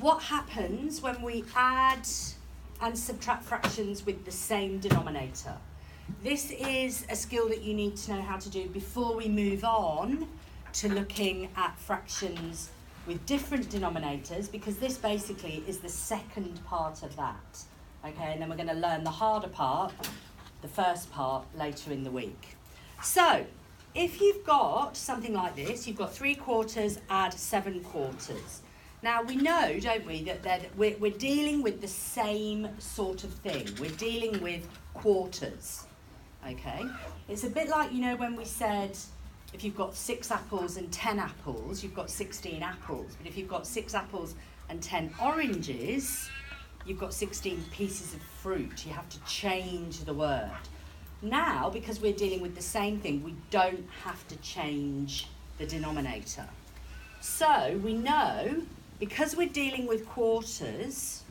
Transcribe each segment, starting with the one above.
what happens when we add and subtract fractions with the same denominator? This is a skill that you need to know how to do before we move on to looking at fractions with different denominators, because this basically is the second part of that. Okay, and then we're going to learn the harder part, the first part, later in the week. So, if you've got something like this, you've got 3/4 add 7/4. Now, we know, don't we, that we're dealing with the same sort of thing. We're dealing with quarters, okay? It's a bit like, you know, when we said if you've got 6 apples and 10 apples, you've got 16 apples. But if you've got 6 apples and 10 oranges, you've got 16 pieces of fruit. You have to change the word. Now, because we're dealing with the same thing, we don't have to change the denominator. So we know, because we're dealing with quarters,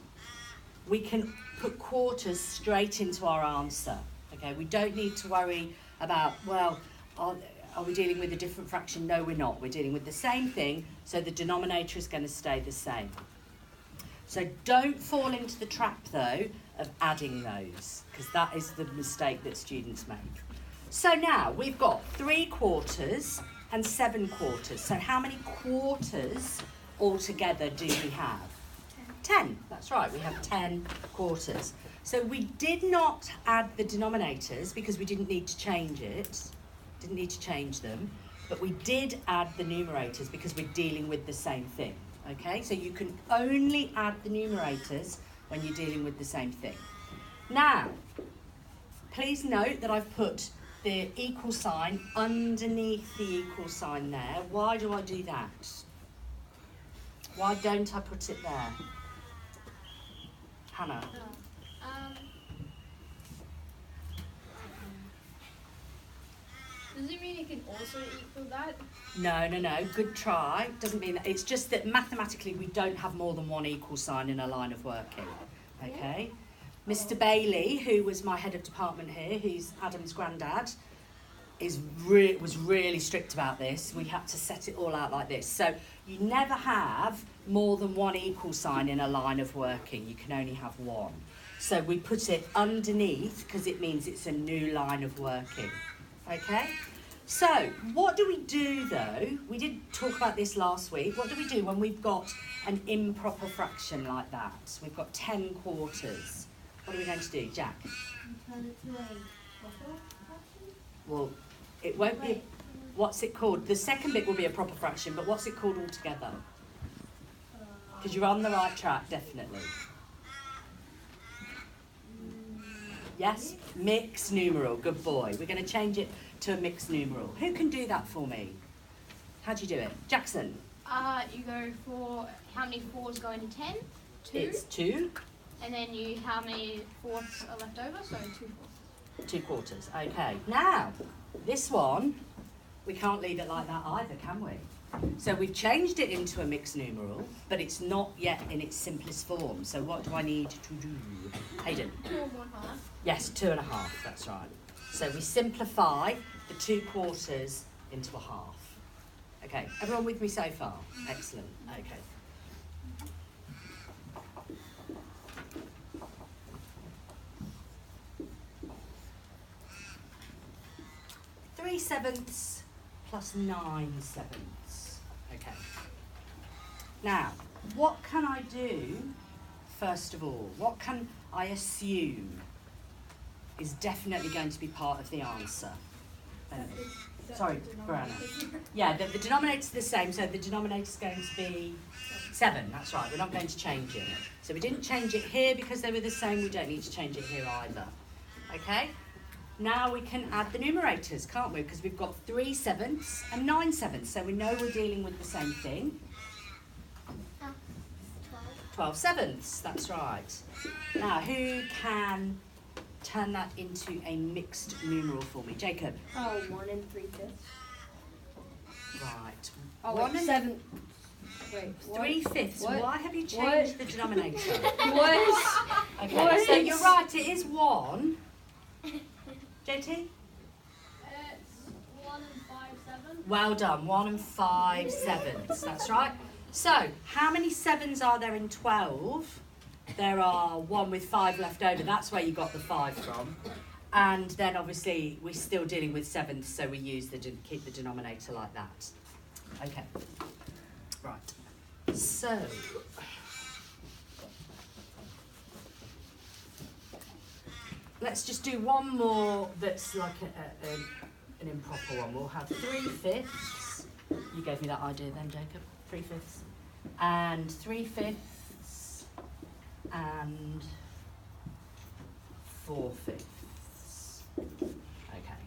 we can put quarters straight into our answer. Okay, we don't need to worry about, well, are we dealing with a different fraction? No, we're not. We're dealing with the same thing, so the denominator is going to stay the same. So don't fall into the trap, though, of adding those, because that is the mistake that students make. So now we've got 3/4 and 7/4. So how many quarters altogether do we have? 10. That's right, we have 10 quarters. So we did not add the denominators because we didn't need to change it. Didn't need to change them. But we did add the numerators because we're dealing with the same thing. Okay, so you can only add the numerators when you're dealing with the same thing. Now, please note that I've put the equal sign underneath the equal sign there. Why do I do that? Why don't I put it there? Hannah? Does it mean it can also equal that? No. Good try. Doesn't mean that. It's just that mathematically we don't have more than one equal sign in a line of working. Okay? Yeah. Mr. Bailey, who was my head of department here, who's Adam's granddad, was really strict about this. We had to set it all out like this. So you never have more than one equal sign in a line of working. You can only have one. So we put it underneath because it means it's a new line of working. Okay? So what do we do, though? We did talk about this last week. What do we do when we've got an improper fraction like that? We've got 10/4. What are we going to do, Jack? Turn it to a proper fraction? Well, it won't be. What's it called? The second bit will be a proper fraction, but what's it called altogether? Because you're on the right track, definitely. Yes? Mixed numeral. Good boy. We're going to change it to a mixed numeral. Who can do that for me? How do you do it? Jackson? You go for how many 4s go into 10? 2. It's 2. And then how many fourths are left over? So 2/4. 2/4. Okay. Now, this one, we can't leave it like that either, can we? So we've changed it into a mixed numeral, but it's not yet in its simplest form. So what do I need to do? Hayden? 2 1/2. Yes, 2 1/2. That's right. So we simplify the 2/4 into a half. Okay, everyone with me so far? Excellent. Okay. Three sevenths plus 9/7. Okay. Now, what can I do, first of all? What can I assume is definitely going to be part of the answer? Sorry, Brianna. Yeah, the denominator's the same, so the denominator's going to be 7. That's right, we're not going to change it. So we didn't change it here because they were the same, we don't need to change it here either. Okay? Now we can add the numerators, can't we? Because we've got 3/7 and 9/7, so we know we're dealing with the same thing. 12/7, that's right. Now, who can turn that into a mixed numeral for me? Jacob? 1 3/5. Right. Oh, 1 and 7. Wait, 3/5. What? Why have you changed the denominator? What? Okay, so you're right, it is 1. JT? It's 1 and 5/7. Well done, 1 5/7. That's right. So, how many 7s are there in 12? There are 1 with 5 left over. That's where you got the 5 from. And then obviously we're still dealing with 7ths, so we use keep the denominator like that. Okay. Right. So, let's just do one more that's like an improper one. We'll have 3/5. You gave me that idea then, Jacob. 3/5. And 3/5. And 4/5. Okay.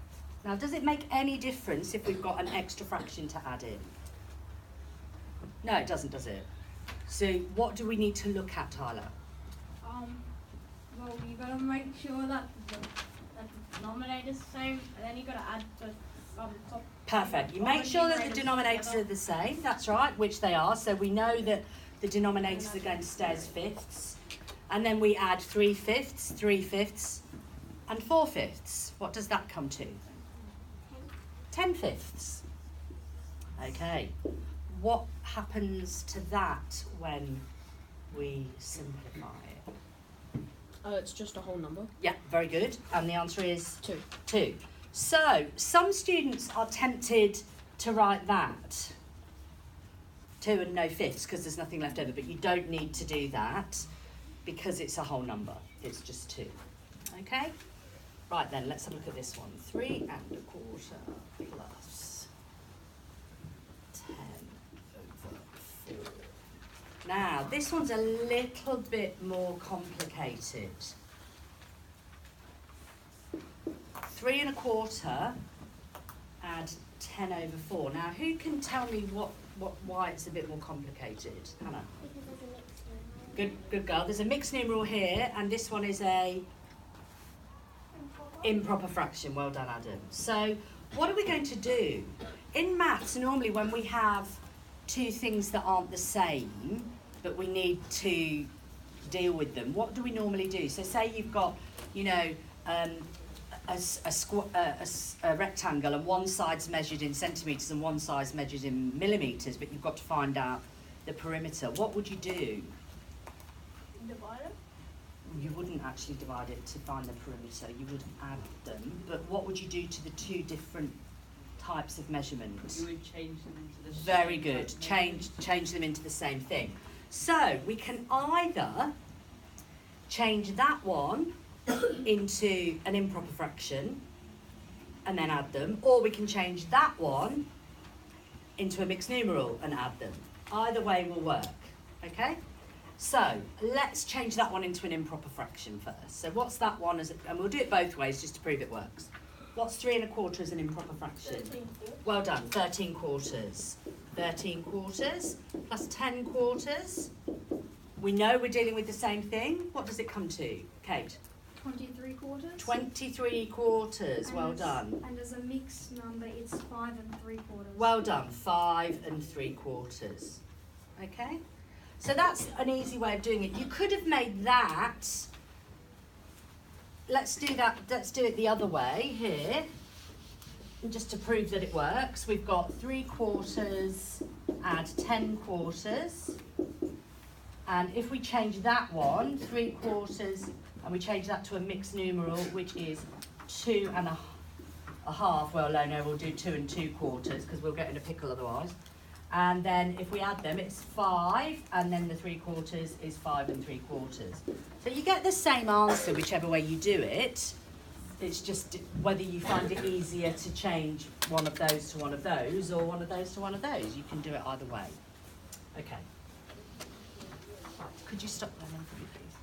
Now, does it make any difference if we've got an extra fraction to add in? No, it doesn't, does it? So, what do we need to look at, Tyler? Well, you gotta make sure that the denominator's the same, and then you gotta add the top. Perfect. You make sure that the denominators are the same. That's right, which they are. So we know that the denominators are going to stay as fifths. And then we add 3/5, 3/5, and 4/5. What does that come to? 10/5. Okay. What happens to that when we simplify it? It's just a whole number. Yeah, very good. And the answer is? 2. 2. So, some students are tempted to write that. 2 and no fifths, because there's nothing left over. But you don't need to do that, because it's a whole number. It's just 2. Okay? Right then, let's have a look at this one. 3 1/4 plus 10/4. Now, this one's a little bit more complicated. 3 1/4 add 10/4. Now, who can tell me why it's a bit more complicated? Hannah? Because there's a mixed numeral. Good girl. There's a mixed numeral here, and this one is a improper fraction. Well done, Adam. So, what are we going to do? In maths, normally when we have two things that aren't the same, but we need to deal with them, what do we normally do? So, say you've got, you know, a rectangle, and one side's measured in centimetres and one side's measured in millimetres, but you've got to find out the perimeter. What would you do? Divide them. You wouldn't actually divide it to find the perimeter, you would add them, but what would you do to the two different types of measurements? You would change them into the Very same good, type of change them into the same thing. So, we can either change that one into an improper fraction and then add them, or we can change that one into a mixed numeral and add them. Either way will work, okay? So, let's change that one into an improper fraction first. So what's that one, and we'll do it both ways just to prove it works. What's 3 1/4 as an improper fraction? 13/4. Well done, 13/4. 13/4 plus 10/4. We know we're dealing with the same thing. What does it come to, Kate? 23/4. 23/4, well done. And as a mixed number, it's 5 3/4. Well done, 5 3/4. Okay? So that's an easy way of doing it. You could have made that, let's do it the other way here, and just to prove that it works. We've got 3/4 add 10/4, and if we change that one, 3/4, and we change that to a mixed numeral, which is 2 1/2, well no, we'll do 2 2/4, because we'll get in a pickle otherwise. And then if we add them, it's 5, and then the 3/4 is 5 3/4. So you get the same answer whichever way you do it. It's just whether you find it easier to change one of those to one of those, or one of those to one of those. You can do it either way. Okay. Right, could you stop there then for me, please?